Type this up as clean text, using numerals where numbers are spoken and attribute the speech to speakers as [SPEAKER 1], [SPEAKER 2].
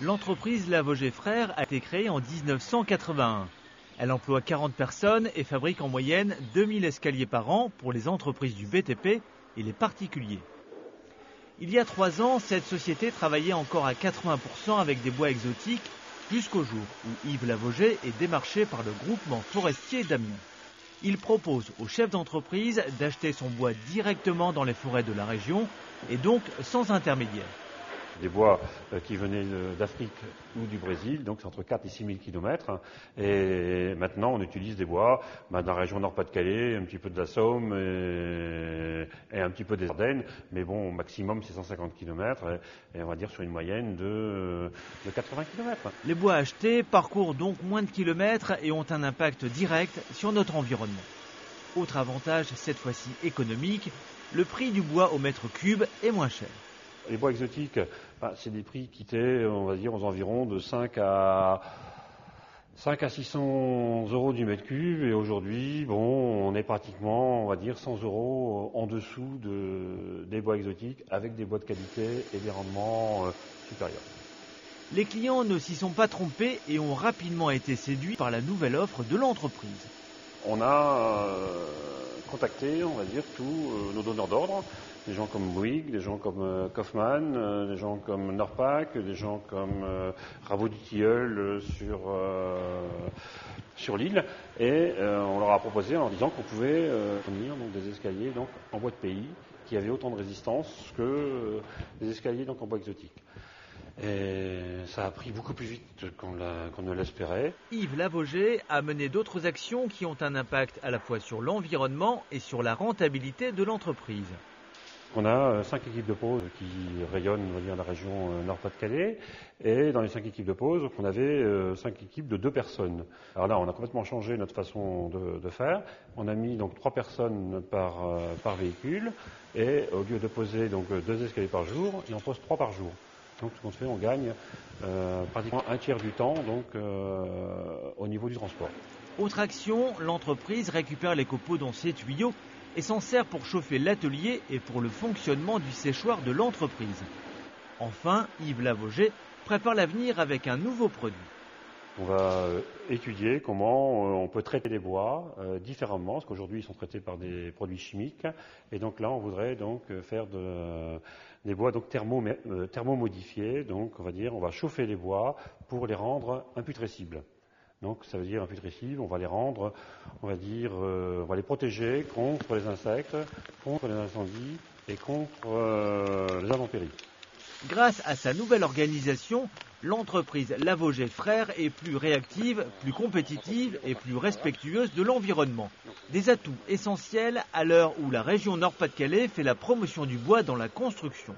[SPEAKER 1] L'entreprise Lavogé Frères a été créée en 1981. Elle emploie 40 personnes et fabrique en moyenne 2000 escaliers par an pour les entreprises du BTP et les particuliers. Il y a 3 ans, cette société travaillait encore à 80% avec des bois exotiques jusqu'au jour où Yves Lavogé est démarché par le groupement forestier d'Amiens. Il propose aux chefs d'entreprise d'acheter son bois directement dans les forêts de la région et donc sans intermédiaire.
[SPEAKER 2] Des bois qui venaient d'Afrique ou du Brésil, donc c'est entre 4 et 6 000 km. Et maintenant, on utilise des bois de la région Nord-Pas-de-Calais, un petit peu de la Somme et un petit peu des Ardennes. Mais bon, au maximum, c'est 150 km et on va dire sur une moyenne de 80 km.
[SPEAKER 1] Les bois achetés parcourent donc moins de kilomètres et ont un impact direct sur notre environnement. Autre avantage, cette fois-ci économique, le prix du bois au mètre cube est moins cher.
[SPEAKER 2] Les bois exotiques, c'est des prix qui étaient, on va dire, aux environs de 5 à 600 euros du mètre cube. Et aujourd'hui, on est pratiquement, on va dire, 100 euros en dessous des bois exotiques avec des bois de qualité et des rendements supérieurs.
[SPEAKER 1] Les clients ne s'y sont pas trompés et ont rapidement été séduits par la nouvelle offre de l'entreprise.
[SPEAKER 2] On a contacté, on va dire, tous nos donneurs d'ordre. Des gens comme Bouygues, des gens comme Kaufmann, des gens comme Norpac, des gens comme Rabot du Tilleul sur l'île. Et on leur a proposé en leur disant qu'on pouvait fournir des escaliers en bois de pays qui avaient autant de résistance que des escaliers en bois exotique. Et ça a pris beaucoup plus vite qu'on ne l'espérait.
[SPEAKER 1] Yves Lavogé a mené d'autres actions qui ont un impact à la fois sur l'environnement et sur la rentabilité de l'entreprise.
[SPEAKER 2] On a 5 équipes de pose qui rayonnent, on va dire, la région Nord-Pas-de-Calais. Et dans les 5 équipes de pose, on avait 5 équipes de 2 personnes. Alors là, on a complètement changé notre façon de faire. On a mis donc 3 personnes par véhicule. Et au lieu de poser 2 escaliers par jour, on en pose 3 par jour. Donc ce qu'on fait, on gagne pratiquement un tiers du temps au niveau du transport.
[SPEAKER 1] Autre action, l'entreprise récupère les copeaux dans ses tuyaux et s'en sert pour chauffer l'atelier et pour le fonctionnement du séchoir de l'entreprise. Enfin, Yves Lavogé prépare l'avenir avec un nouveau produit.
[SPEAKER 2] On va étudier comment on peut traiter les bois différemment, parce qu'aujourd'hui ils sont traités par des produits chimiques. Et donc là, on voudrait faire des bois thermomodifiés. Donc on va chauffer les bois pour les rendre imputrescibles. Donc ça veut dire imputrescibles, on va les rendre, on va les protéger contre les insectes, contre les incendies et contre les intempéries.
[SPEAKER 1] Grâce à sa nouvelle organisation, l'entreprise Lavogé Frères est plus réactive, plus compétitive et plus respectueuse de l'environnement. Des atouts essentiels à l'heure où la région Nord-Pas-de-Calais fait la promotion du bois dans la construction.